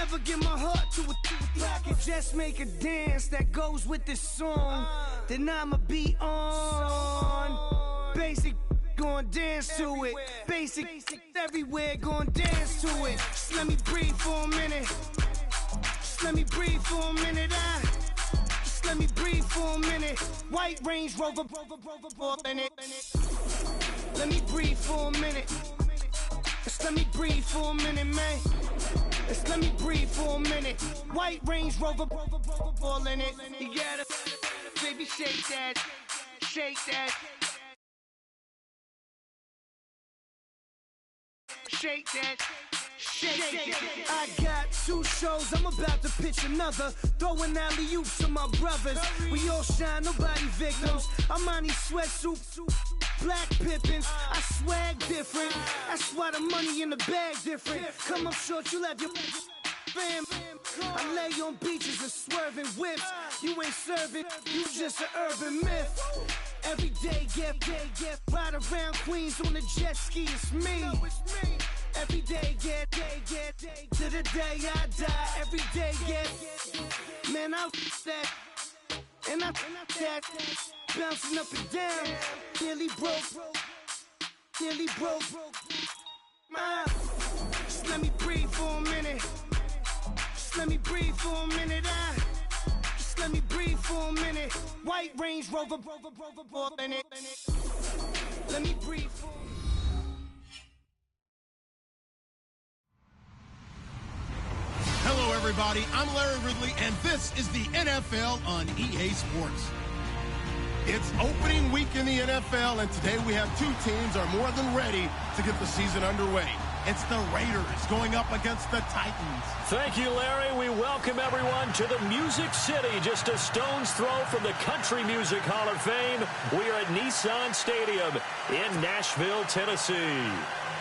never give my heart to a if I could just make a dance that goes with this song, then I'ma be on. Basic, gon' dance to it. Basic, everywhere, gon' dance to it. Just let me breathe for a minute. Just let me breathe for a minute. Just let me breathe for a minute. White Range Rover, in it. Let me breathe for a minute. Just let me breathe for a minute, man. Just let me breathe for a minute. White Range Rover, all in it. You gotta, baby, shake that, shake that. Shake that, shake that. I got 2 shows, I'm about to pitch another. Throwing alley-oops to my brothers. We all shine, nobody victims. I'm on these sweatsuits, black Pippins. I swag different. That's why the money in the bag different. Come up short, you'll have your fam. I lay on beaches and swerving whips. You ain't serving, you just an urban myth. Every day, get ride around Queens on a jet ski, it's me. Every day, get to the day I die. Every day, get, man, I that, and I that, bouncing up and down, nearly broke. Just let me breathe for a minute. Just let me breathe for a minute. Just let me breathe for a minute. White Range Rover, in it. Let me breathe for a minute. Hello, everybody. I'm Larry Ridley, and this is the NFL on EA Sports. It's opening week in the NFL, and today we have 2 teams are more than ready to get the season underway. It's the Raiders going up against the Titans. Thank you, Larry. We welcome everyone to the Music City, just a stone's throw from the Country Music Hall of Fame. We are at Nissan Stadium in Nashville, Tennessee.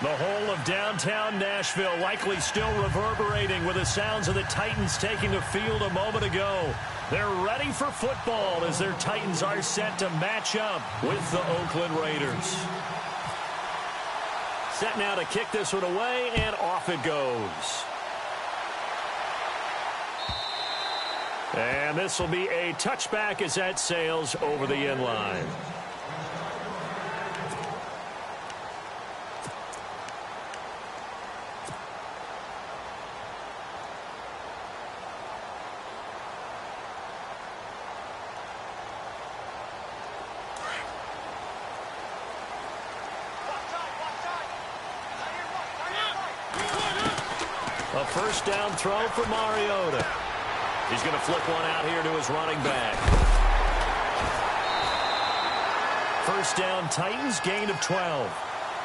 The whole of downtown Nashville likely still reverberating with the sounds of the Titans taking the field a moment ago. They're ready for football as their Titans are set to match up with the Oakland Raiders. Set now to kick this one away, and off it goes. And this will be a touchback as that sails over the end line. A first down throw for Mariota. He's going to flip one out here to his running back. First down, Titans, gain of 12.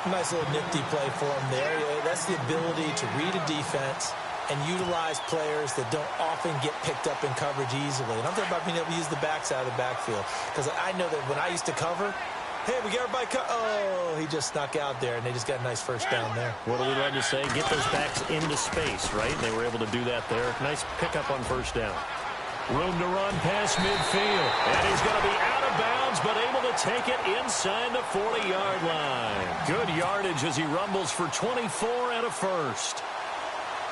Nice little nifty play for him there. That's the ability to read a defense and utilize players that don't often get picked up in coverage easily. And I'm talking about being able to use the backside of the backfield. Because I know that when I used to cover, hey, we got everybody oh, he just snuck out there, and they just got a nice first down there. What do we like to say? Get those backs into space, right? They were able to do that there. Nice pickup on first down. Room to run past midfield. And he's going to be out of bounds, but able to take it inside the 40-yard line. Good yardage as he rumbles for 24 and a first.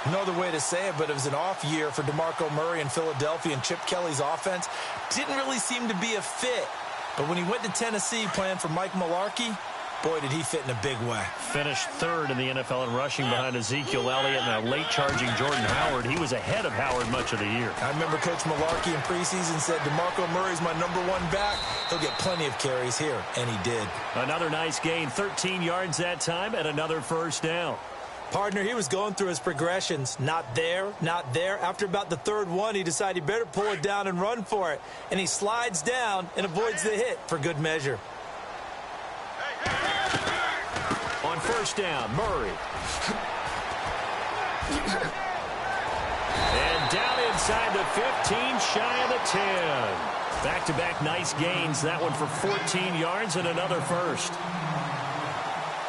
Another way to say it, but it was an off year for DeMarco Murray in Philadelphia, and Chip Kelly's offense didn't really seem to be a fit. But when he went to Tennessee playing for Mike Mularkey, boy, did he fit in a big way. Finished third in the NFL in rushing behind Ezekiel Elliott and a late-charging Jordan Howard. He was ahead of Howard much of the year. I remember Coach Mularkey in preseason said, DeMarco Murray's my #1 back. He'll get plenty of carries here, and he did. Another nice gain, 13 yards that time, and another first down. Partner, he was going through his progressions. Not there, not there. After about the third one, he decided he better pull it down and run for it. And he slides down and avoids the hit for good measure. On first down, Murray. And down inside the 15, shy of the 10. Back-to-back nice gains. That one for 14 yards and another first.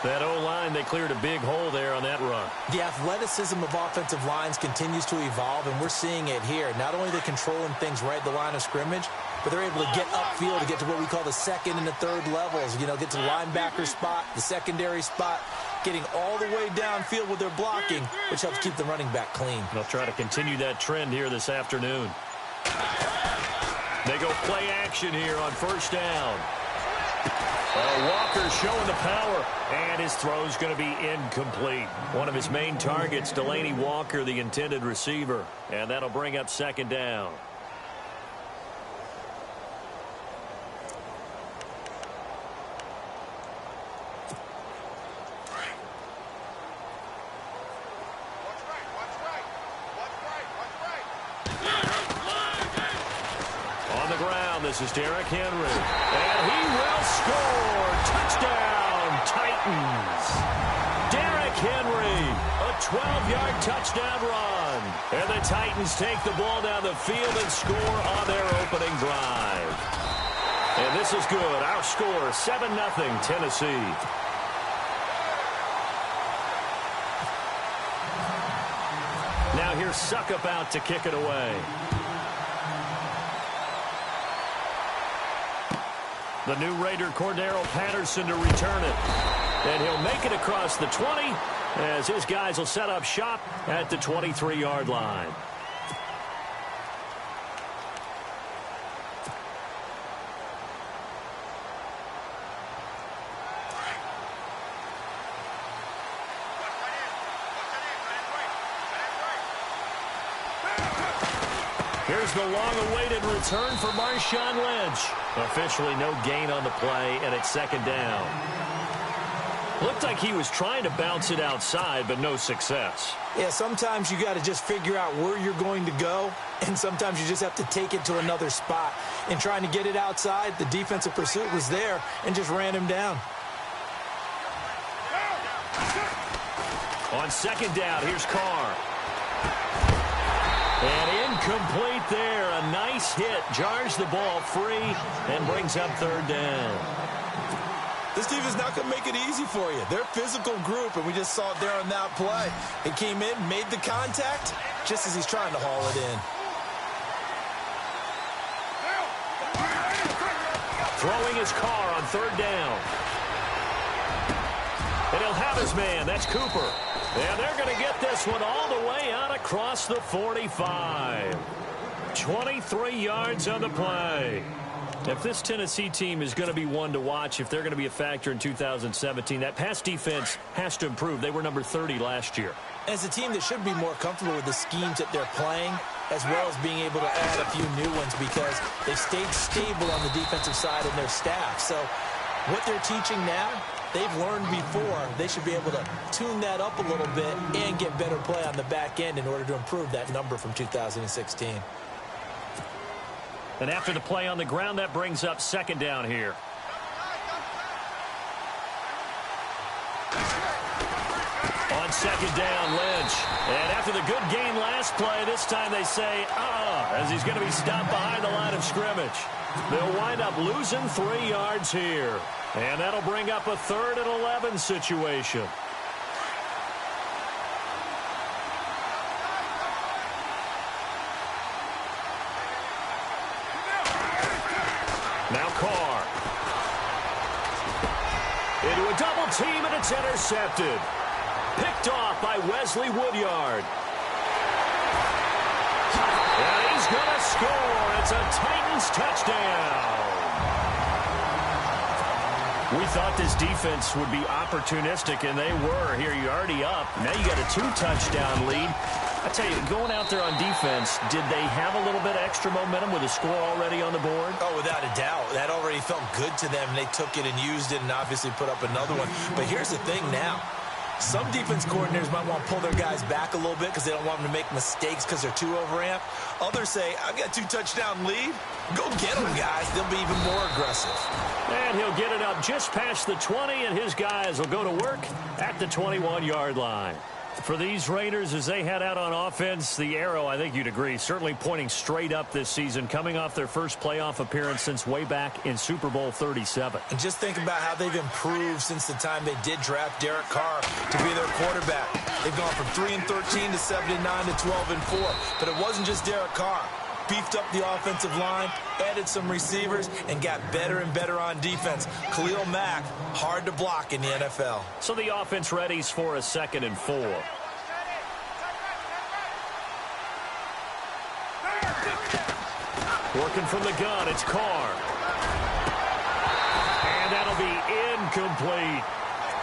That O-line, they cleared a big hole there on that run. The athleticism of offensive lines continues to evolve, and we're seeing it here. Not only are they controlling things right at the line of scrimmage, but they're able to get upfield to get to what we call the second and the third levels. You know, get to the linebacker spot, the secondary spot. getting all the way downfield with their blocking, which helps keep the running back clean. They'll try to continue that trend here this afternoon. They go play action here on first down. Walker showing the power, and his throw's going to be incomplete. One of his main targets, Delaney Walker, the intended receiver, and that'll bring up second down. This is Derrick Henry, and he will score. Touchdown, Titans. Derrick Henry, a 12-yard touchdown run. And the Titans take the ball down the field and score on their opening drive. And this is good. Our score, 7-0 Tennessee. Now here's Suckup out to kick it away. The new Raider, Cordero Patterson, to return it. And he'll make it across the 20 as his guys will set up shop at the 23-yard line. Here's the long-awaited return for Marshawn Lynch. Officially no gain on the play, and it's second down. Looked like he was trying to bounce it outside, but no success. Yeah, sometimes you got to just figure out where you're going to go, and sometimes you just have to take it to another spot. And trying to get it outside, the defensive pursuit was there and just ran him down. On second down, here's Carr. And incomplete there. A nice hit. Jars the ball free and brings up third down. This team is not going to make it easy for you. They're a physical group, and we just saw it there on that play. He came in, made the contact, just as he's trying to haul it in. Throwing his Carr on third down. And he'll have his man. That's Cooper. And they're going to get this one all the way out across the 45. 23 yards on the play. If this Tennessee team is going to be one to watch, if they're going to be a factor in 2017, that pass defense has to improve. They were number 30 last year. As a team that should be more comfortable with the schemes that they're playing, as well as being able to add a few new ones because they've stayed stable on the defensive side in their staff. So what they're teaching now, they've learned before. They should be able to tune that up a little bit and get better play on the back end in order to improve that number from 2016. And after the play on the ground, that brings up second down here. On second down, Lynch. And after the good gain last play, this time they say, as he's going to be stopped behind the line of scrimmage. They'll wind up losing 3 yards here. And that'll bring up a 3rd and 11 situation. Now Carr. Into a double team, and it's intercepted. Picked off by Wesley Woodyard. And he's going to score. It's a Titans touchdown. We thought this defense would be opportunistic, and they were. Here, you're already up. Now you got a 2-touchdown lead. I tell you, going out there on defense, did they have a little bit of extra momentum with a score already on the board? Oh, without a doubt. That already felt good to them. They took it and used it and obviously put up another one. But here's the thing now. Some defense coordinators might want to pull their guys back a little bit because they don't want them to make mistakes because they're too overamped. Others say, I've got a 2-touchdown lead. Go get them, guys. They'll be even more aggressive. And he'll get it up just past the 20, and his guys will go to work at the 21-yard line. For these Raiders, as they head out on offense, the arrow, I think you'd agree, certainly pointing straight up this season, coming off their first playoff appearance since way back in Super Bowl 37. And just think about how they've improved since the time they did draft Derek Carr to be their quarterback. They've gone from 3-13 to 79 to 12-4. But it wasn't just Derek Carr. beefed up the offensive line, added some receivers, and got better and better on defense. Khalil Mack, hard to block in the NFL. So the offense readies for a 2nd and 4. Working from the gun, it's Carr. And that'll be incomplete.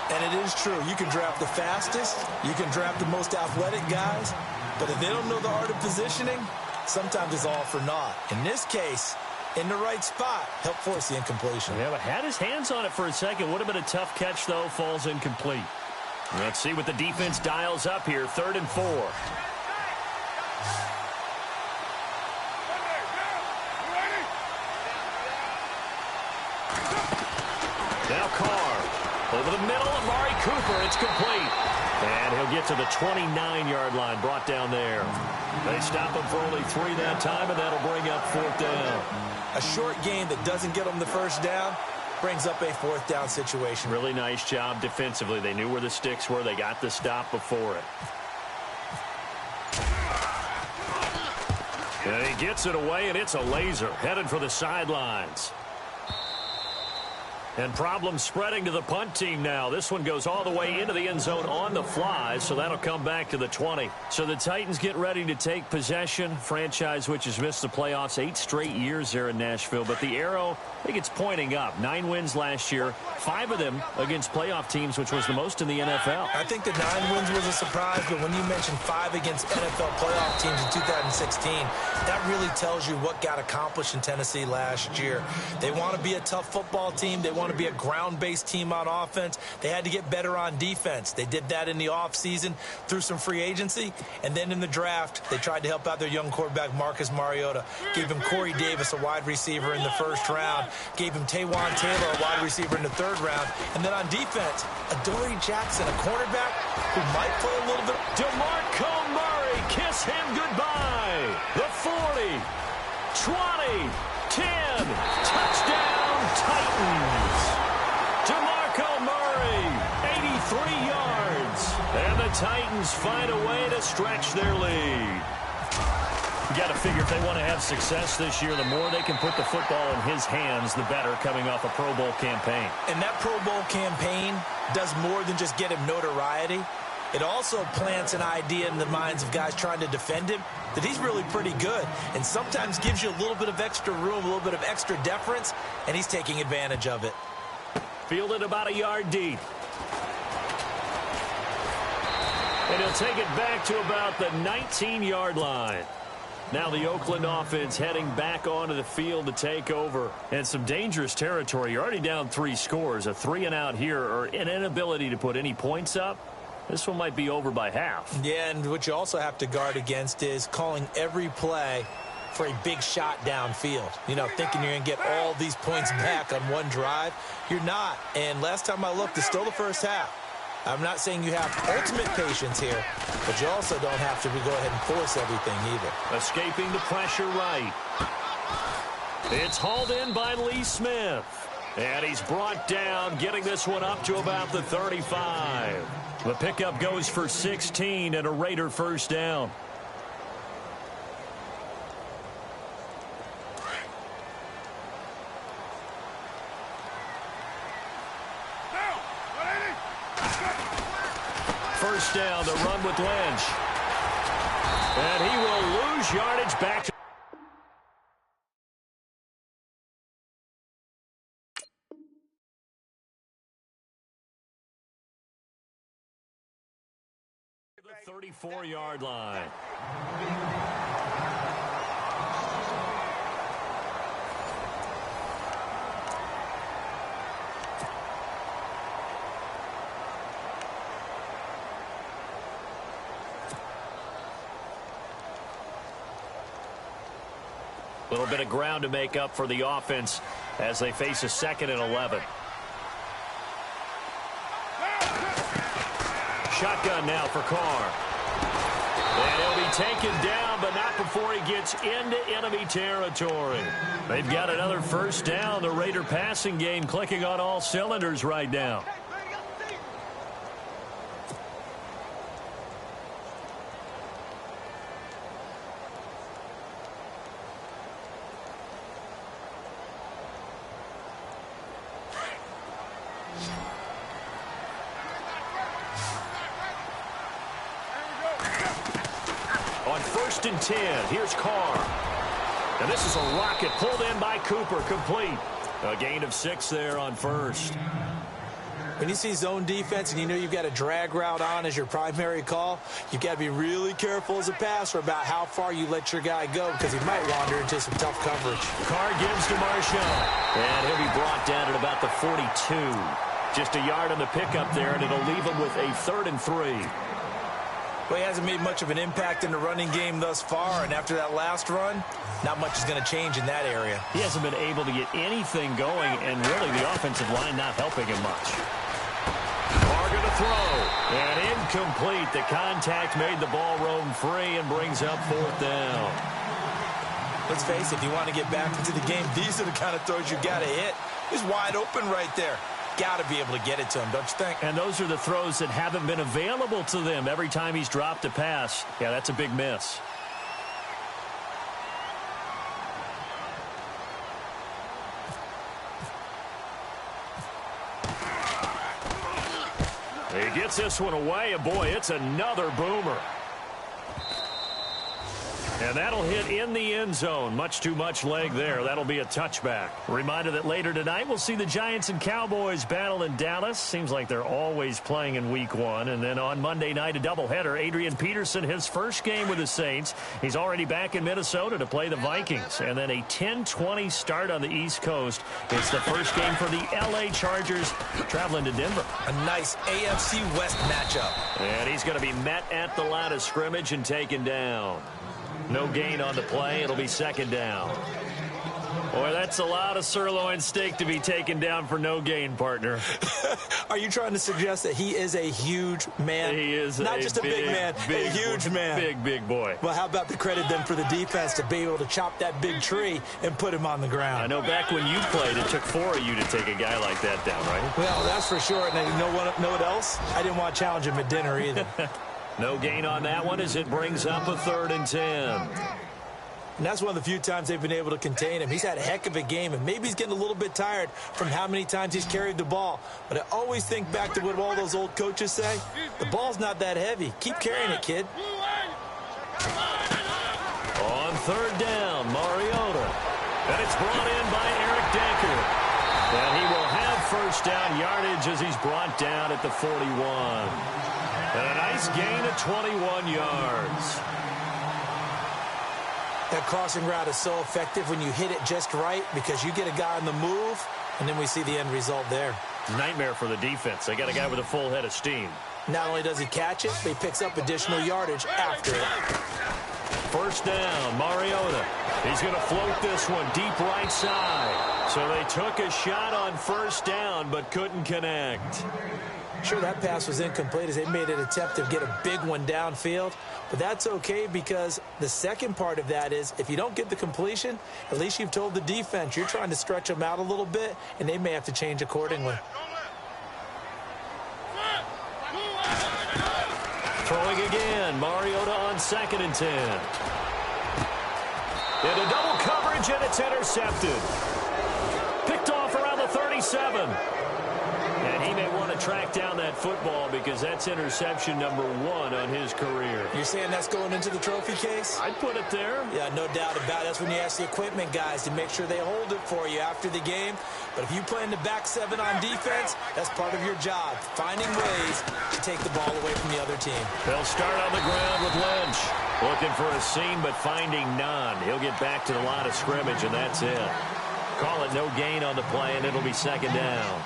And it is true. You can draft the fastest, you can draft the most athletic guys, but if they don't know the art of positioning, sometimes it's all for naught. In this case, in the right spot, help force the incompletion. Yeah, but had his hands on it for a second. Would have been a tough catch, though. Falls incomplete. Let's see what the defense dials up here. 3rd and 4. Now Carr. Over the middle, Amari Cooper. It's complete. And he'll get to the 29-yard line. Brought down there. They stop him for only 3 that time, and that'll bring up 4th down. A short game that doesn't get them the first down brings up a 4th down situation. Really nice job defensively. They knew where the sticks were. They got the stop before it. And he gets it away, and it's a laser. Headed for the sidelines. And problems spreading to the punt team now. This one goes all the way into the end zone on the fly, so that'll come back to the 20. So the Titans get ready to take possession. Franchise which has missed the playoffs 8 straight years there in Nashville. But the arrow, I think it's pointing up. 9 wins last year, 5 of them against playoff teams, which was the most in the NFL. I think the 9 wins was a surprise, but when you mentioned 5 against NFL playoff teams in 2016, that really tells you what got accomplished in Tennessee last year. They want to be a tough football team. They want to be a ground-based team on offense. They had to get better on defense. They did that in the offseason through some free agency, and then in the draft, they tried to help out their young quarterback, Marcus Mariota. Gave him Corey Davis, a wide receiver, in the 1st round. Gave him Taywan Taylor, a wide receiver, in the 3rd round. And then on defense, Adoree Jackson, a cornerback who might play a little bit. DeMarco Murray, kiss him goodbye. The 40, 20, 10, touchdown Titans. DeMarco Murray, 83 yards. And the Titans find a way to stretch their lead. You got to figure if they want to have success this year, the more they can put the football in his hands, the better, coming off a Pro Bowl campaign. And that Pro Bowl campaign does more than just get him notoriety. It also plants an idea in the minds of guys trying to defend him that he's really pretty good, and sometimes gives you a little bit of extra room, a little bit of extra deference, and he's taking advantage of it. Fielded about a yard deep. And he'll take it back to about the 19-yard line. Now the Oakland offense heading back onto the field to take over. And some dangerous territory. You're already down 3 scores. A 3-and-out here, or an inability to put any points up. This one might be over by half. Yeah, and what you also have to guard against is calling every play for a big shot downfield. You know, thinking you're going to get all these points back on one drive. You're not. And last time I looked, it's still the first half. I'm not saying you have ultimate patience here, but you also don't have to go ahead and force everything either. Escaping the pressure right. It's hauled in by Lee Smith. And he's brought down, getting this one up to about the 35. The pickup goes for 16 and a Raider 1st down. First down, the run with Lynch. And he will lose yardage back to the 34-yard line. A little bit of ground to make up for the offense as they face a 2nd and 11. Shotgun now for Carr. And he'll be taken down, but not before he gets into enemy territory. They've got another 1st down. The Raider passing game clicking on all cylinders right now. On 1st and 10, here's Carr. And this is a rocket pulled in by Cooper, complete. A gain of 6 there on 1st. When you see zone defense and you know you've got a drag route on as your primary call, you've got to be really careful as a passer about how far you let your guy go because he might wander into some tough coverage. Carr gives to Marshawn. And he'll be brought down at about the 42. Just a yard on the pickup there, and it'll leave him with a 3rd and 3. Well, he hasn't made much of an impact in the running game thus far, and after that last run, not much is going to change in that area. He hasn't been able to get anything going, and really the offensive line not helping him much. Carr going to throw, and incomplete. The contact made the ball roam free and brings up 4th down. Let's face it, if you want to get back into the game, these are the kind of throws you got to hit. He's wide open right there. Got to be able to get it to him, don't you think? And those are the throws that haven't been available to them every time he's dropped a pass. Yeah, that's a big miss. He gets this one away, and boy, it's another boomer. And that'll hit in the end zone. Much too much leg there. That'll be a touchback. Reminder that later tonight we'll see the Giants and Cowboys battle in Dallas. Seems like they're always playing in week 1. And then on Monday night, a doubleheader. Adrian Peterson, his first game with the Saints. He's already back in Minnesota to play the Vikings. And then a 10-20 start on the East Coast. It's the first game for the L.A. Chargers traveling to Denver. A nice AFC West matchup. And he's going to be met at the line of scrimmage and taken down. No gain on the play. It'll be 2nd down. Boy, that's a lot of sirloin steak to be taken down for no gain, partner. Are you trying to suggest that he is a huge man? He is not just a big man, a huge man. Big boy. Well, how about the credit then for the defense to be able to chop that big tree and put him on the ground? I know back when you played, it took 4 of you to take a guy like that down, right? Well, that's for sure. And you know what else? I didn't want to challenge him at dinner either. No gain on that one as it brings up a 3rd and 10. And that's one of the few times they've been able to contain him. He's had a heck of a game, and maybe he's getting a little bit tired from how many times he's carried the ball. But I always think back to what all those old coaches say. The ball's not that heavy. Keep carrying it, kid. On 3rd down, Mariota. And it's brought in by Eric Decker. And he will have 1st down yardage as he's brought down at the 41. And a nice gain of 21 yards. That crossing route is so effective when you hit it just right because you get a guy on the move, and then we see the end result there. Nightmare for the defense. They got a guy with a full head of steam. Not only does he catch it, but he picks up additional yardage after it. 1st down, Mariota. He's going to float this one deep right side. So they took a shot on 1st down, but couldn't connect. Sure, that pass was incomplete as they made an attempt to get a big one downfield. But that's okay because the second part of that is if you don't get the completion, at least you've told the defense you're trying to stretch them out a little bit, and they may have to change accordingly. Throwing again, Mariota on 2nd and 10. Into double coverage, and it's intercepted. Picked off around the 37. And he may want to track down that football because that's interception number 1 on his career. You're saying that's going into the trophy case? I'd put it there. Yeah, no doubt about it. That's when you ask the equipment guys to make sure they hold it for you after the game. But if you play in the back 7 on defense, that's part of your job, finding ways to take the ball away from the other team. They'll start on the ground with Lynch. Looking for a seam, but finding none. He'll get back to the line of scrimmage, and that's it. Call it no gain on the play, and it'll be 2nd down.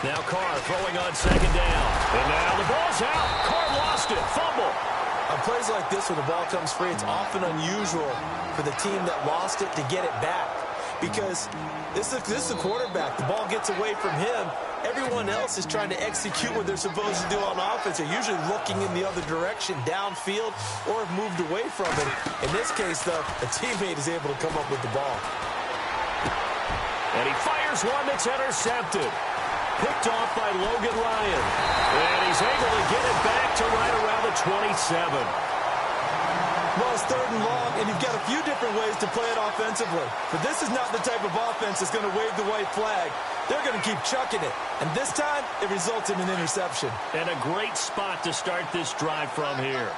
Now Carr throwing on 2nd down. And now the ball's out. Carr lost it. Fumble. On plays like this where the ball comes free, it's often unusual for the team that lost it to get it back. Because this is the quarterback. The ball gets away from him. Everyone else is trying to execute what they're supposed to do on offense. They're usually looking in the other direction, downfield, or have moved away from it. In this case, though, a teammate is able to come up with the ball. And he fires one that's intercepted. Picked off by Logan Ryan. And he's able to get it back to right around the 27. Well, it's 3rd and long, and you've got a few different ways to play it offensively. But this is not the type of offense that's going to wave the white flag. They're going to keep chucking it. And this time, it results in an interception. And a great spot to start this drive from here.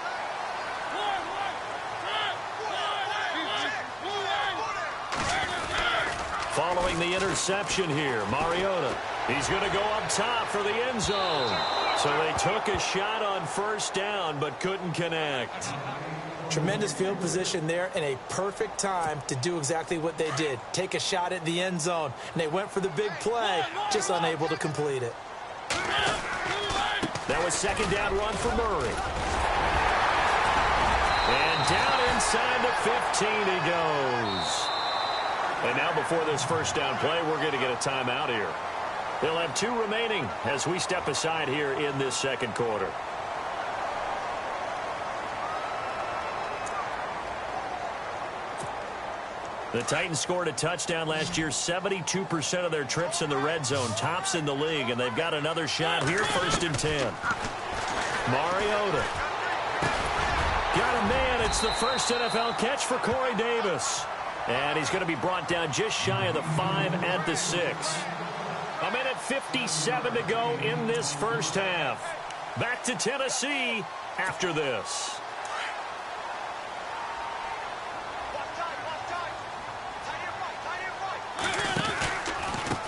Following the interception here, Mariota. He's going to go up top for the end zone. So they took a shot on 1st down, but couldn't connect. Tremendous field position there and a perfect time to do exactly what they did. Take a shot at the end zone. And they went for the big play, just unable to complete it. That was 2nd down run for Murray. And down inside the 15 he goes. And now before this 1st down play, we're going to get a timeout here. They'll have 2 remaining as we step aside here in this 2nd quarter. The Titans scored a touchdown last year, 72% of their trips in the red zone, tops in the league, and they've got another shot here, 1st and 10. Mariota. Got a man. It's the first NFL catch for Corey Davis. And he's going to be brought down just shy of the 5 at the 6. A minute 57 to go in this 1st half. Back to Tennessee after this.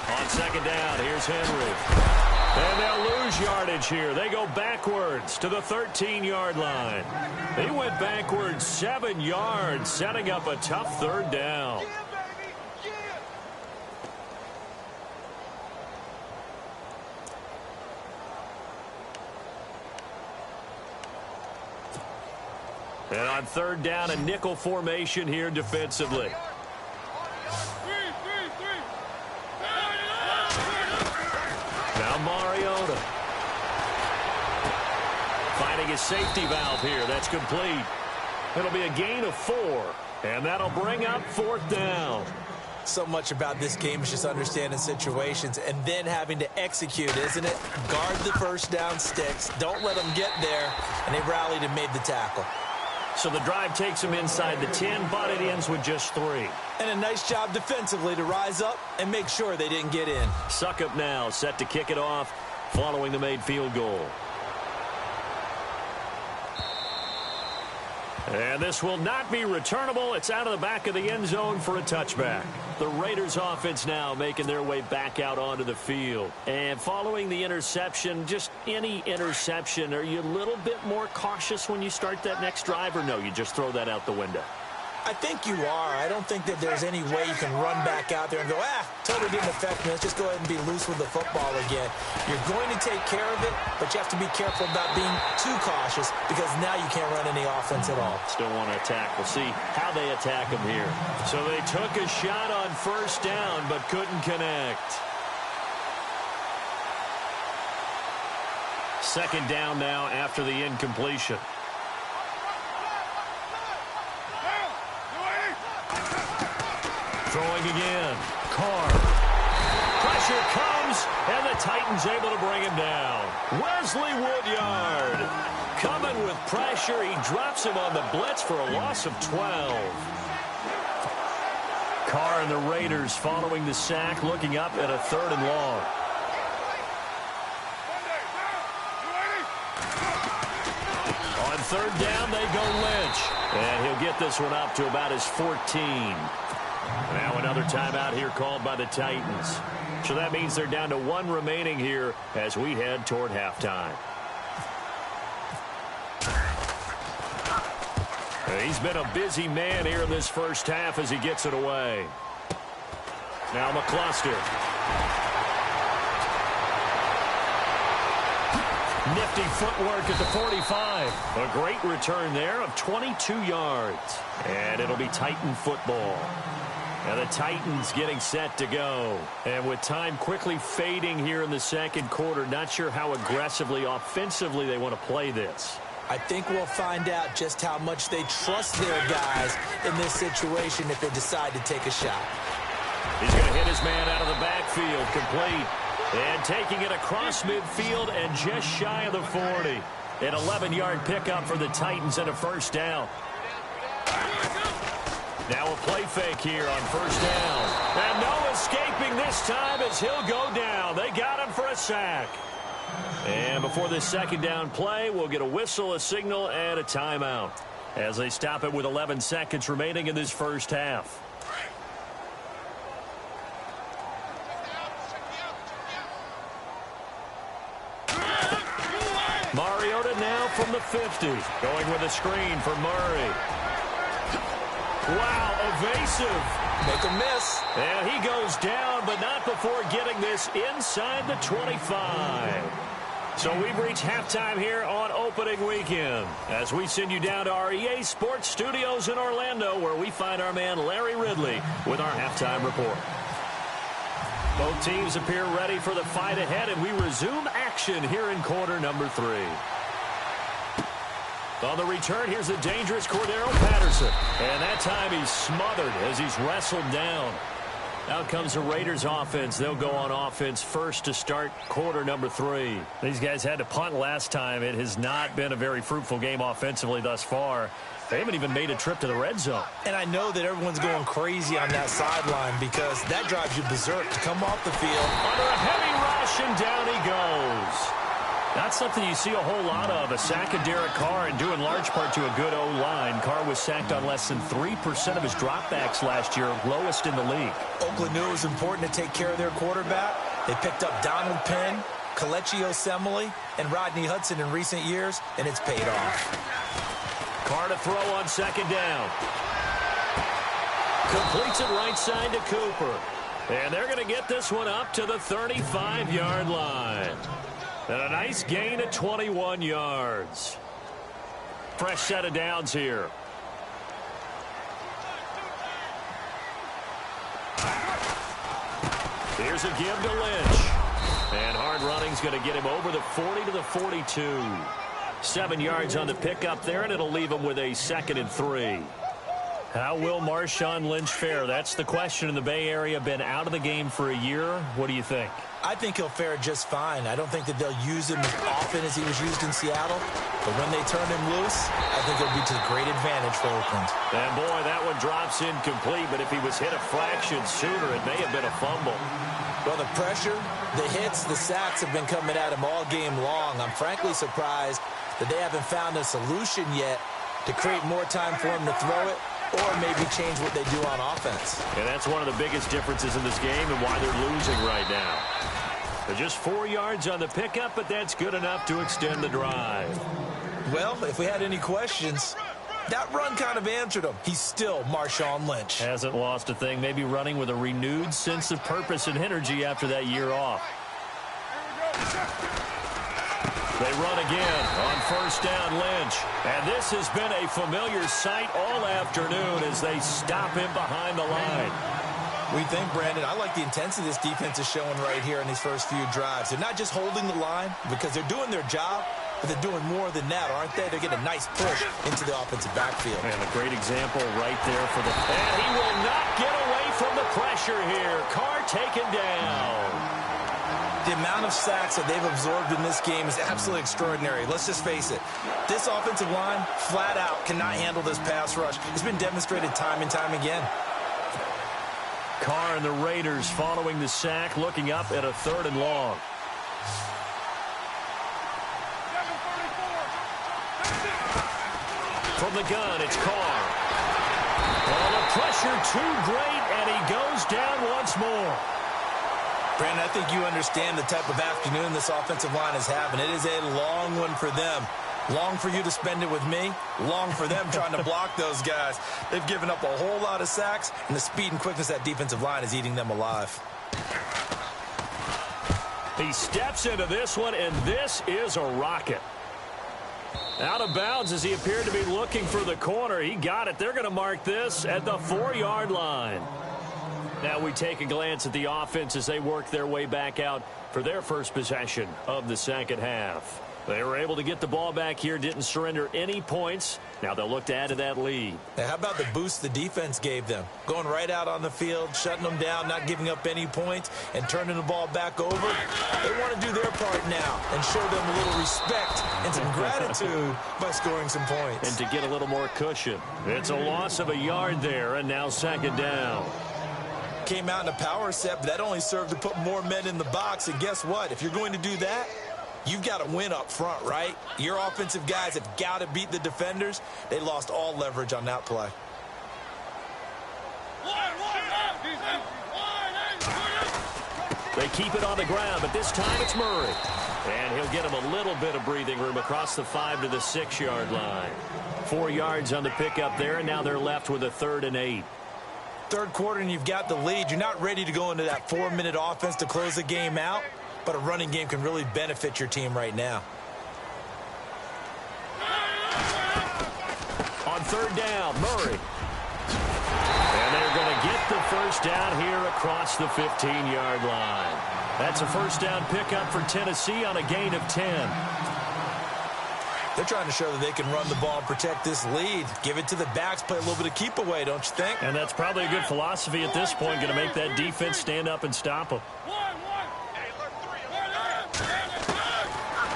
On 2nd down, here's Henry. And they'll lose yardage here. They go backwards to the 13-yard line. They went backwards 7 yards, setting up a tough 3rd down. And on 3rd down, a nickel formation here defensively. Now Mariota. Finding his safety valve here. That's complete. It'll be a gain of 4. And that'll bring up 4th down. So much about this game is just understanding situations and then having to execute, isn't it? Guard the 1st down sticks. Don't let them get there. And they rallied and made the tackle. So the drive takes them inside the 10, but it ends with just 3. And a nice job defensively to rise up and make sure they didn't get in. Suckup now, set to kick it off following the made field goal. And this will not be returnable. It's out of the back of the end zone for a touchback. The Raiders offense now making their way back out onto the field. And following the interception, just any interception, are you a little bit more cautious when you start that next drive, or no, you just throw that out the window? I think you are. I don't think that there's any way you can run back out there and go, totally didn't affect me. Let's just go ahead and be loose with the football again. You're going to take care of it, but you have to be careful about being too cautious because now you can't run any offense at all. Still want to attack. We'll see how they attack them here. So they took a shot on 1st down, but couldn't connect. 2nd down now after the incompletion. Throwing again. Carr. Pressure comes, and the Titans able to bring him down. Wesley Woodyard coming with pressure. He drops him on the blitz for a loss of 12. Carr and the Raiders following the sack, looking up at a 3rd and long. On 3rd down, they go Lynch. And he'll get this one up to about his 14. Now another timeout here called by the Titans. So that means they're down to 1 remaining here as we head toward halftime. He's been a busy man here in this 1st half as he gets it away. Now McCluster. Nifty footwork at the 45. A great return there of 22 yards. And it'll be Titan football. And the Titans getting set to go. And with time quickly fading here in the 2nd quarter, not sure how aggressively, offensively they want to play this. I think we'll find out just how much they trust their guys in this situation if they decide to take a shot. He's going to hit his man out of the backfield, complete. And taking it across midfield and just shy of the 40. An 11-yard pickup for the Titans and a 1st down. Now a play fake here on first down. And no escaping this time as he'll go down. They got him for a sack. And before this second down play, we'll get a whistle, a signal, and a timeout as they stop it with 11 seconds remaining in this first half. Mariota now from the 50. Going with a screen for Murray. Wow, evasive. Make a miss. And he goes down, but not before getting this inside the 25. So we've reached halftime here on opening weekend as we send you down to our EA Sports Studios in Orlando, where we find our man Larry Ridley with our halftime report. Both teams appear ready for the fight ahead, and we resume action here in quarter number 3. On the return, here's the dangerous Cordero Patterson. And that time he's smothered as he's wrestled down. Out comes the Raiders offense. They'll go on offense first to start quarter number 3. These guys had to punt last time. It has not been a very fruitful game offensively thus far. They haven't even made a trip to the red zone. And I know that everyone's going crazy on that sideline because that drives you berserk to come off the field. Under a heavy rush, and down he goes. Not something you see a whole lot of. A sack of Derek Carr, and due in large part to a good O-line. Carr was sacked on less than 3% of his dropbacks last year, lowest in the league. Oakland knew it was important to take care of their quarterback. They picked up Donald Penn, Kelechi Osemele, and Rodney Hudson in recent years, and it's paid off. Carr to throw on second down. Completes it right side to Cooper. And they're going to get this one up to the 35-yard line. And a nice gain of 21 yards. Fresh set of downs here. Here's a give to Lynch. And hard running's going to get him over the 40 to the 42. 7 yards on the pickup there, and it'll leave him with a 2nd and 3. How will Marshawn Lynch fare? That's the question in the Bay Area. Been out of the game for a year. What do you think? I think he'll fare just fine. I don't think that they'll use him as often as he was used in Seattle. But when they turn him loose, I think it'll be to the great advantage for Oakland. And boy, that one drops incomplete. But if he was hit a fraction sooner, it may have been a fumble. Well, the pressure, the hits, the sacks have been coming at him all game long. I'm frankly surprised that they haven't found a solution yet to create more time for him to throw it, or maybe change what they do on offense. And that's one of the biggest differences in this game and why they're losing right now. They're just 4 yards on the pickup, but that's good enough to extend the drive. Well, if we had any questions, that run kind of answered him. He's still Marshawn Lynch. Hasn't lost a thing, maybe running with a renewed sense of purpose and energy after that year off. They run again on first down, Lynch. And this has been a familiar sight all afternoon as they stop him behind the line. We think, Brandon, I like the intensity this defense is showing right here in these first few drives. They're not just holding the line because they're doing their job, but they're doing more than that, aren't they? They're getting a nice push into the offensive backfield. And a great example right there for the... And he will not get away from the pressure here. Carr taken down. The amount of sacks that they've absorbed in this game is absolutely extraordinary. Let's just face it. This offensive line, flat out, cannot handle this pass rush. It's been demonstrated time and time again. Carr and the Raiders following the sack, looking up at a 3rd and long. From the gun, it's Carr. Well, the pressure too great, and he goes down once more. Brandon, I think you understand the type of afternoon this offensive line is having. It is a long one for them. Long for you to spend it with me. Long for them trying to block those guys. They've given up a whole lot of sacks, and the speed and quickness of that defensive line is eating them alive. He steps into this one, and this is a rocket. Out of bounds as he appeared to be looking for the corner. He got it. They're going to mark this at the 4-yard line. Now we take a glance at the offense as they work their way back out for their first possession of the second half. They were able to get the ball back here, didn't surrender any points. Now they'll look to add to that lead. Now, how about the boost the defense gave them? Going right out on the field, shutting them down, not giving up any points, and turning the ball back over. They want to do their part now and show them a little respect and some gratitude by scoring some points. And to get a little more cushion. It's a loss of a yard there, and now second down. Came out in a power set, but that only served to put more men in the box. And guess what? If you're going to do that, you've got to win up front, right? Your offensive guys have got to beat the defenders. They lost all leverage on that play. They keep it on the ground, but this time it's Murray. And he'll get him a little bit of breathing room across the 5 to the 6-yard line. 4 yards on the pickup there, and now they're left with a 3rd and 8. Third quarter and you've got the lead. You're not ready to go into that 4-minute offense to close the game out, but a running game can really benefit your team right now. On 3rd down, Murray. And they're going to get the first down here across the 15-yard line. That's a first down pickup for Tennessee on a gain of 10. They're trying to show that they can run the ball and protect this lead. Give it to the backs, play a little bit of keep away, don't you think? And that's probably a good philosophy at this point, going to make that defense stand up and stop them.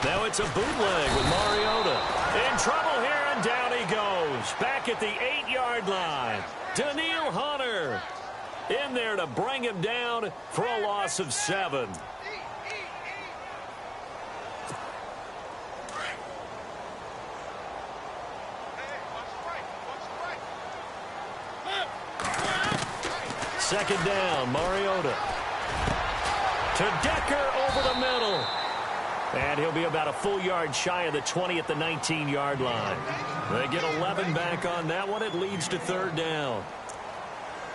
Now it's a bootleg with Mariota. In trouble here, and down he goes. Back at the 8-yard line. Daniil Hunter in there to bring him down for a loss of 7. Second down, Mariota. To Decker over the middle. And he'll be about a full yard shy of the 20 at the 19-yard line. They get 11 back on that one. It leads to 3rd down.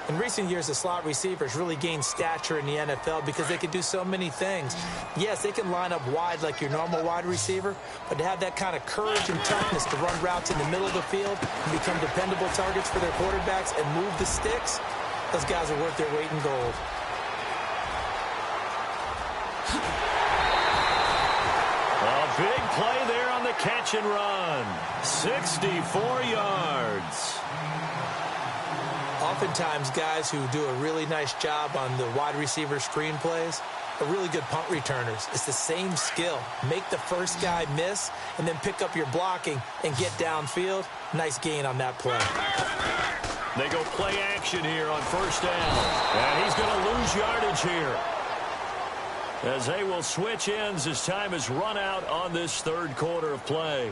In recent years, the slot receivers really gained stature in the NFL because they can do so many things. Yes, they can line up wide like your normal wide receiver, but to have that kind of courage and toughness to run routes in the middle of the field and become dependable targets for their quarterbacks and move the sticks, those guys are worth their weight in gold. A big play there on the catch and run. 64 yards. Oftentimes, guys who do a really nice job on the wide receiver screen plays are really good punt returners. It's the same skill. Make the first guy miss and then pick up your blocking and get downfield. Nice gain on that play. They go play action here on first down. And he's going to lose yardage here, as they will switch ends as time is run out on this 3rd quarter of play.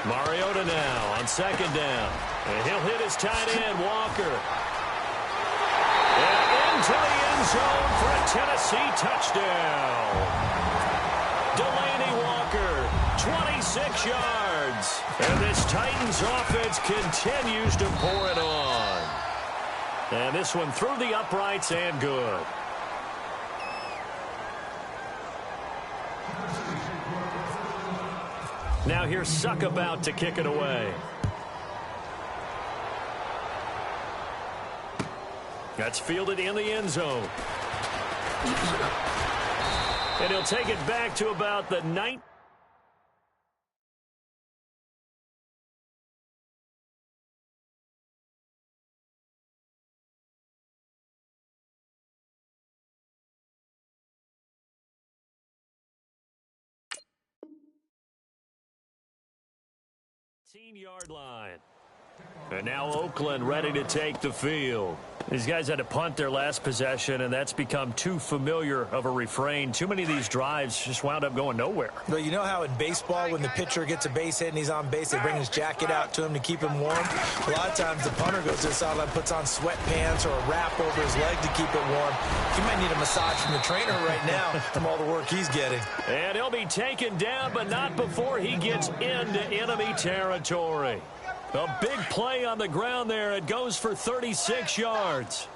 Mariota now on 2nd down. And he'll hit his tight end, Walker. And into the end zone for a Tennessee touchdown. Delaney Walker, 26 yards. And this Titans offense continues to pour it on. And this one through the uprights and good. Now here's Suck about to kick it away. That's fielded in the end zone. And he'll take it back to about the 19-yard line. And now Oakland ready to take the field. These guys had to punt their last possession, and that's become too familiar of a refrain. Too many of these drives just wound up going nowhere. But you know how in baseball, when the pitcher gets a base hit and he's on base, they bring his jacket out to him to keep him warm? A lot of times the punter goes to the sideline, puts on sweatpants or a wrap over his leg to keep it warm. He might need a massage from the trainer right now from all the work he's getting. And he'll be taken down, but not before he gets into enemy territory. A big play on the ground there. It goes for 36 yards.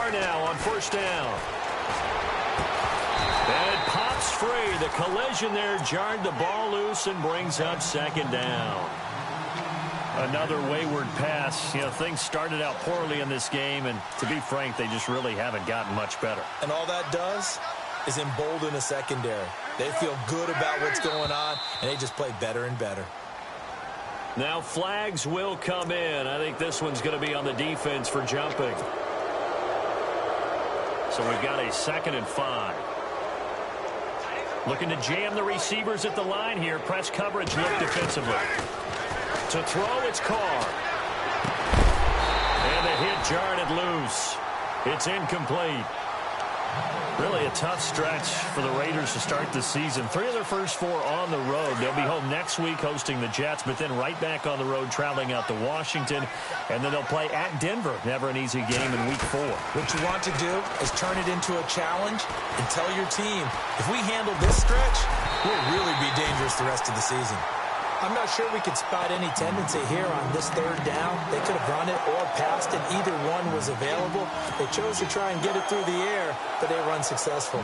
Carr now on first down. And it pops free. The collision there jarred the ball loose and brings up second down. Another wayward pass. You know, things started out poorly in this game, and to be frank, they just really haven't gotten much better. And all that does is embolden a secondary. They feel good about what's going on, and they just play better and better. Now flags will come in. I think this one's going to be on the defense for jumping. So we've got a 2nd and 5. Looking to jam the receivers at the line here. Press coverage look defensively. To throw, it's Carr. And the hit jarred it loose. It's incomplete. Really a tough stretch for the Raiders to start the season. 3 of their first 4 on the road. They'll be home next week hosting the Jets, but then right back on the road traveling out to Washington. And then they'll play at Denver. Never an easy game in week 4. What you want to do is turn it into a challenge and tell your team, if we handle this stretch, we'll really be dangerous the rest of the season. I'm not sure we could spot any tendency here on this 3rd down. They could have run it or passed it. Either one was available. They chose to try and get it through the air, but they were unsuccessful.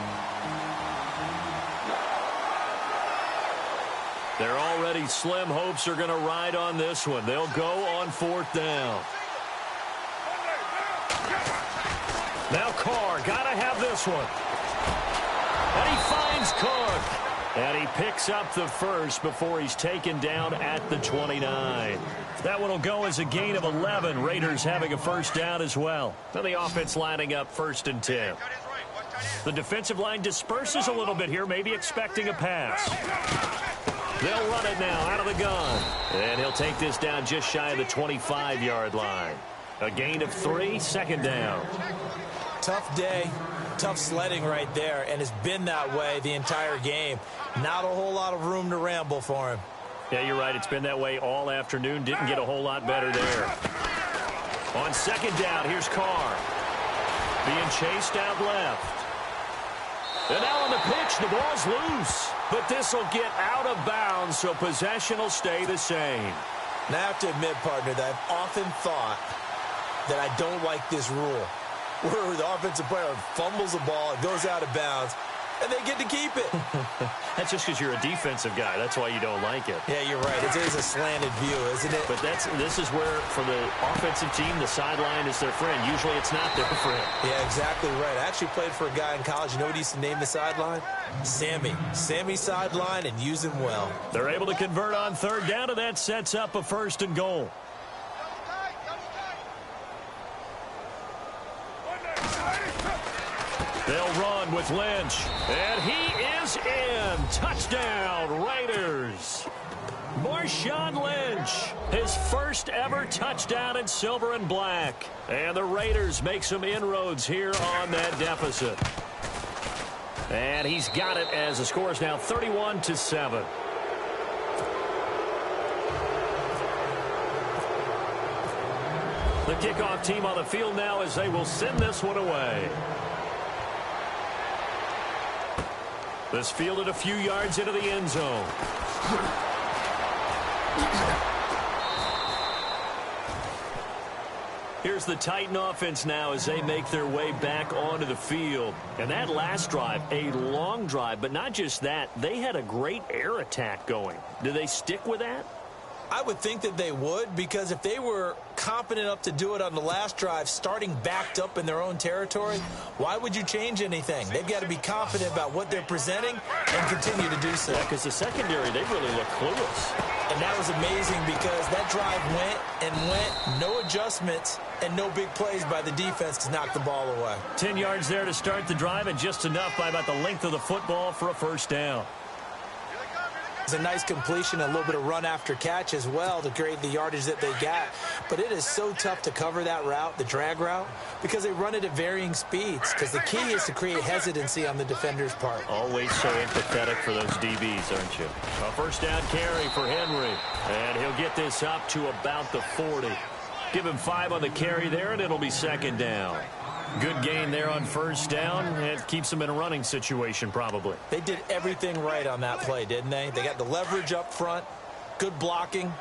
They're already slim hopes are going to ride on this one. They'll go on 4th down. Now Carr, got to have this one. And he finds Cook. And he picks up the first before he's taken down at the 29. That one will go as a gain of 11. Raiders having a first down as well. Then the offense lining up 1st and 10. The defensive line disperses a little bit here, maybe expecting a pass. They'll run it now out of the gun. And he'll take this down just shy of the 25-yard line. A gain of 3, 2nd down. Tough day. Tough sledding right there, and it's been that way the entire game. Not a whole lot of room to ramble for him. Yeah, you're right. It's been that way all afternoon. Didn't get a whole lot better there. On 2nd down, here's Carr. Being chased out left. And now on the pitch, the ball's loose. But this will get out of bounds, so possession will stay the same. And I have to admit, partner, that I've often thought that I don't like this rule, where the offensive player fumbles the ball, it goes out of bounds, and they get to keep it. That's just because you're a defensive guy. That's why you don't like it. Yeah, you're right. It is a slanted view, isn't it? But this is where, for the offensive team, the sideline is their friend. Usually it's not their friend. Yeah, exactly right. I actually played for a guy in college. You know what he used to name the sideline? Sammy. Sammy sideline, and use him well. They're able to convert on 3rd down, and that sets up a 1st and goal. They'll run with Lynch. And he is in. Touchdown, Raiders. Marshawn Lynch, his first ever touchdown in silver and black. And the Raiders make some inroads here on that deficit. And he's got it as the score is now 31-7. The kickoff team on the field now as they will send this one away. This fielded a few yards into the end zone. Here's the Titan offense now as they make their way back onto the field. And that last drive, a long drive, but not just that, they had a great air attack going. Do they stick with that? I would think that they would, because if they were competent enough to do it on the last drive, starting backed up in their own territory, why would you change anything? They've got to be confident about what they're presenting and continue to do so. Yeah, because the secondary, they really look clueless. And that was amazing because that drive went and went, no adjustments, and no big plays by the defense to knock the ball away. 10 yards there to start the drive, and just enough by about the length of the football for a first down. It's a nice completion, a little bit of run after catch as well to create the yardage that they got. But it is so tough to cover that route, the drag route, because they run it at varying speeds. Because the key is to create hesitancy on the defender's part. Always so empathetic for those DBs, aren't you? A first down carry for Henry. And he'll get this up to about the 40. Give him 5 on the carry there, and it'll be 2nd down. Good gain there on first down. It keeps them in a running situation, probably. They did everything right on that play, didn't they? They got the leverage up front, good blocking,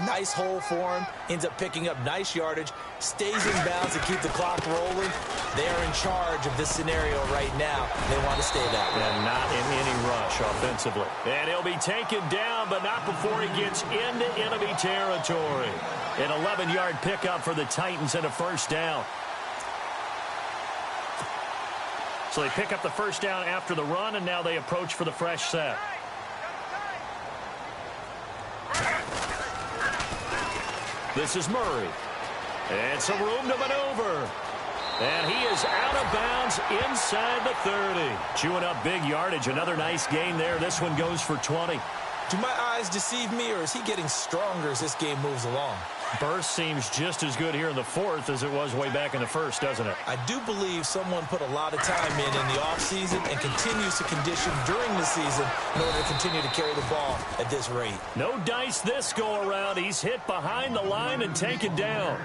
Nice hole for him. Ends up picking up nice yardage. Stays in bounds to keep the clock rolling. They are in charge of this scenario right now. They want to stay that way. And not in any rush offensively. And he'll be taken down, but not before he gets into enemy territory. An 11-yard pickup for the Titans and a first down. So they pick up the first down after the run, and now they approach for the fresh set. This is Murray. And some room to maneuver. And he is out of bounds inside the 30. Chewing up big yardage. Another nice gain there. This one goes for 20. Do my eyes deceive me, or is he getting stronger as this game moves along? Burst seems just as good here in the fourth as it was way back in the first, doesn't it? I do believe someone put a lot of time in the offseason and continues to condition during the season in order to continue to carry the ball at this rate. No dice this go-around. He's hit behind the line and taken down.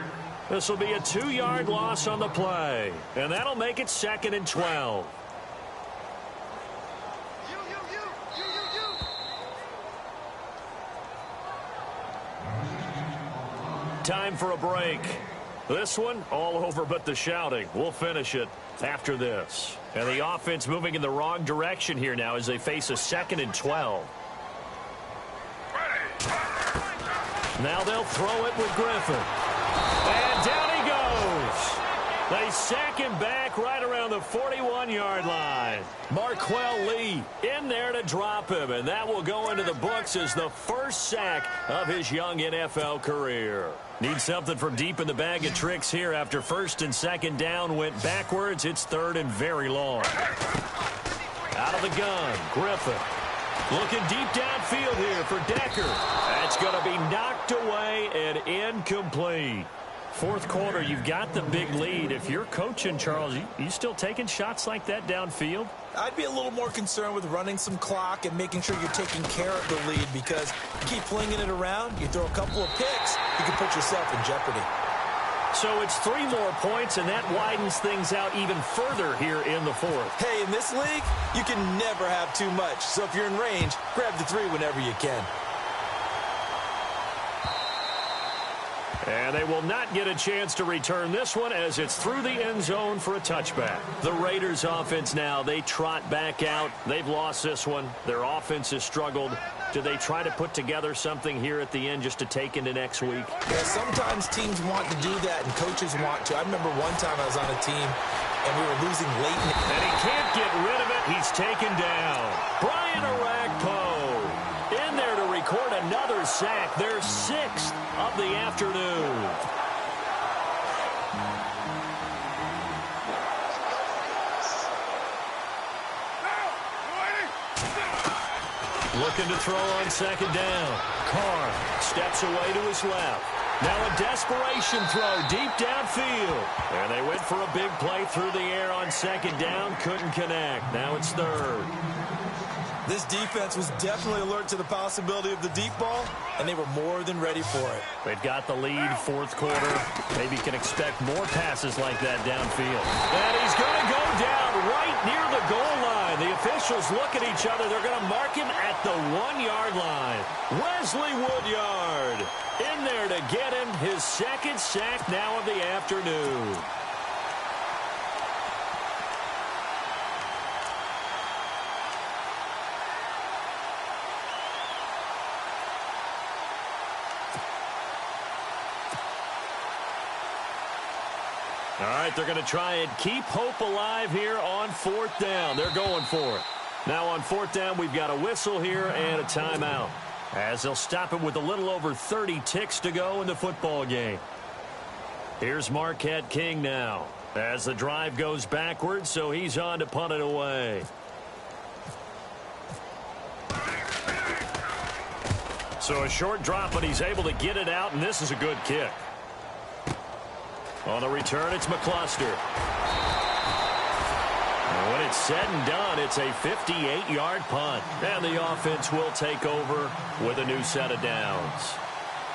This will be a 2-yard loss on the play, and that'll make it 2nd and 12. Time for a break. This one, all over but the shouting. We'll finish it after this. And the offense moving in the wrong direction here now as they face a 2nd and 12. Now they'll throw it with Griffin. And down he goes. They sack him back right around the 41-yard line. Marquell Lee in there to drop him, and that will go into the books as the first sack of his young NFL career. Need something from deep in the bag of tricks here after 1st and 2nd down went backwards. It's 3rd and very long. Out of the gun, Griffin. Looking deep downfield here for Decker. That's going to be knocked away and incomplete. Fourth quarter, you've got the big lead. If you're coaching, Charles, you still taking shots like that downfield? I'd be a little more concerned with running some clock and making sure you're taking care of the lead, because you keep flinging it around, you throw a couple of picks, you can put yourself in jeopardy. So it's 3 more points, and that widens things out even further here in the fourth. Hey, in this league, you can never have too much. So if you're in range, grab the 3 whenever you can. And they will not get a chance to return this one as it's through the end zone for a touchback. The Raiders offense now, they trot back out. They've lost this one. Their offense has struggled. Do they try to put together something here at the end just to take into next week? Yeah, sometimes teams want to do that and coaches want to. I remember one time I was on a team and we were losing late. And he can't get rid of it. He's taken down. Brian Orakpo in there to record another sack. Their 6th of the afternoon. Looking to throw on 2nd down. Carr steps away to his left. Now a desperation throw deep downfield. And they went for a big play through the air on 2nd down. Couldn't connect. Now it's 3rd. This defense was definitely alert to the possibility of the deep ball, and they were more than ready for it. They've got the lead, fourth quarter. Maybe can expect more passes like that downfield. And he's going to go down right near the goal line. The officials look at each other. They're going to mark him at the 1-yard line. Wesley Woodyard in there to get him his 2nd sack now of the afternoon. All right, they're going to try and keep hope alive here on 4th down. They're going for it. Now on 4th down, we've got a whistle here and a timeout, as they'll stop it with a little over 30 ticks to go in the football game. Here's Marquette King now as the drive goes backwards, so he's on to punt it away. So a short drop, but he's able to get it out, and this is a good kick. On the return, it's McCluster. And when it's said and done, it's a 58-yard punt. And the offense will take over with a new set of downs.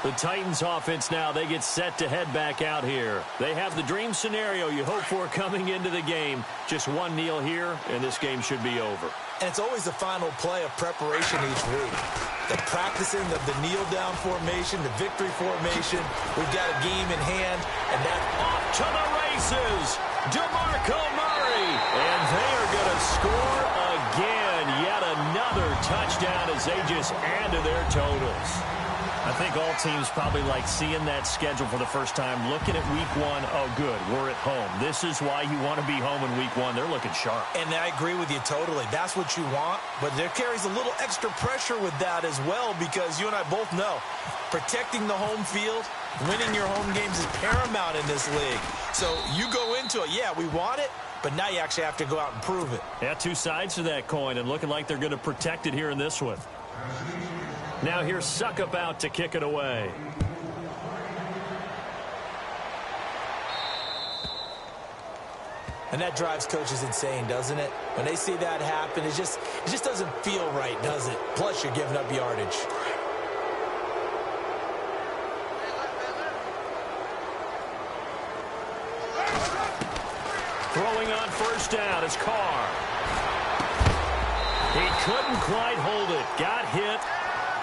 The Titans offense now, they get set to head back out here. They have the dream scenario you hope for coming into the game. Just one kneel here, and this game should be over. And it's always the final play of preparation each week. The practicing of the kneel-down formation, the victory formation. We've got a game in hand, and that's off to the races. DeMarco Murray. And they are going to score again. Yet another touchdown as they just add to their totals. I think all teams probably like seeing that schedule for the first time, looking at week one. Oh, good, we're at home. This is why you want to be home in week one. They're looking sharp. And I agree with you totally. That's what you want, but there carries a little extra pressure with that as well, because you and I both know protecting the home field, winning your home games is paramount in this league. So you go into it, yeah, we want it, but now you actually have to go out and prove it. Yeah, two sides to that coin, and looking like they're going to protect it here in this one. Now here's Suckup out to kick it away. And that drives coaches insane, doesn't it? When they see that happen, it just doesn't feel right, does it? Plus, you're giving up yardage. Throwing on first down is Carr. He couldn't quite hold it. Got hit.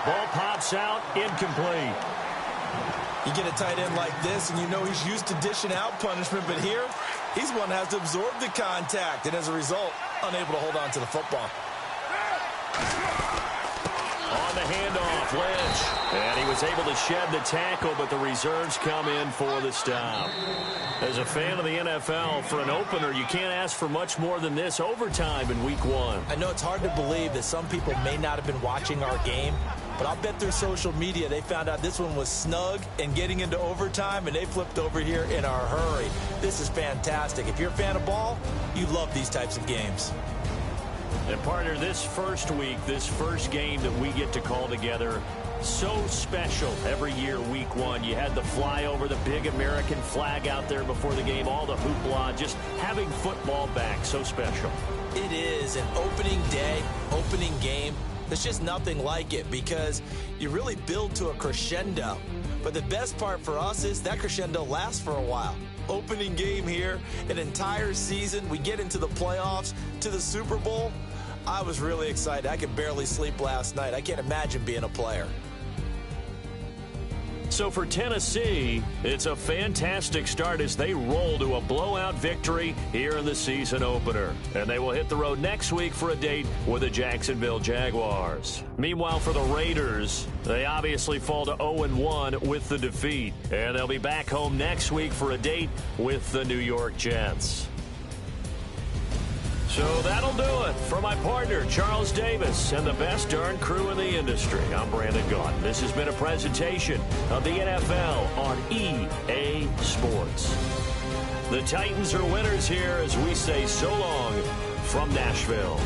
Ball pops out, incomplete. You get a tight end like this, and you know he's used to dishing out punishment, but here, he's one that has to absorb the contact, and as a result, unable to hold on to the football. On the handoff, Lynch. And he was able to shed the tackle, but the reserves come in for the stop. As a fan of the NFL, for an opener, you can't ask for much more than this overtime in week one. I know it's hard to believe that some people may not have been watching our game, but I'll bet through social media they found out this one was snug and getting into overtime, and they flipped over here in a hurry. This is fantastic. If you're a fan of ball, you love these types of games. And partner, this first week, this first game that we get to call together, so special every year, week one. You had the flyover, the big American flag out there before the game, all the hoopla, just having football back, so special. It is an opening day, opening game. There's just nothing like it because you really build to a crescendo. But the best part for us is that crescendo lasts for a while. Opening game here, an entire season. We get into the playoffs, to the Super Bowl. I was really excited. I could barely sleep last night. I can't imagine being a player. So for Tennessee, it's a fantastic start as they roll to a blowout victory here in the season opener. And they will hit the road next week for a date with the Jacksonville Jaguars. Meanwhile, for the Raiders, they obviously fall to 0-1 with the defeat. And they'll be back home next week for a date with the New York Jets. So that'll do it. For my partner, Charles Davis, and the best darn crew in the industry, I'm Brandon Gaudin. This has been a presentation of the NFL on EA Sports. The Titans are winners here as we say so long from Nashville.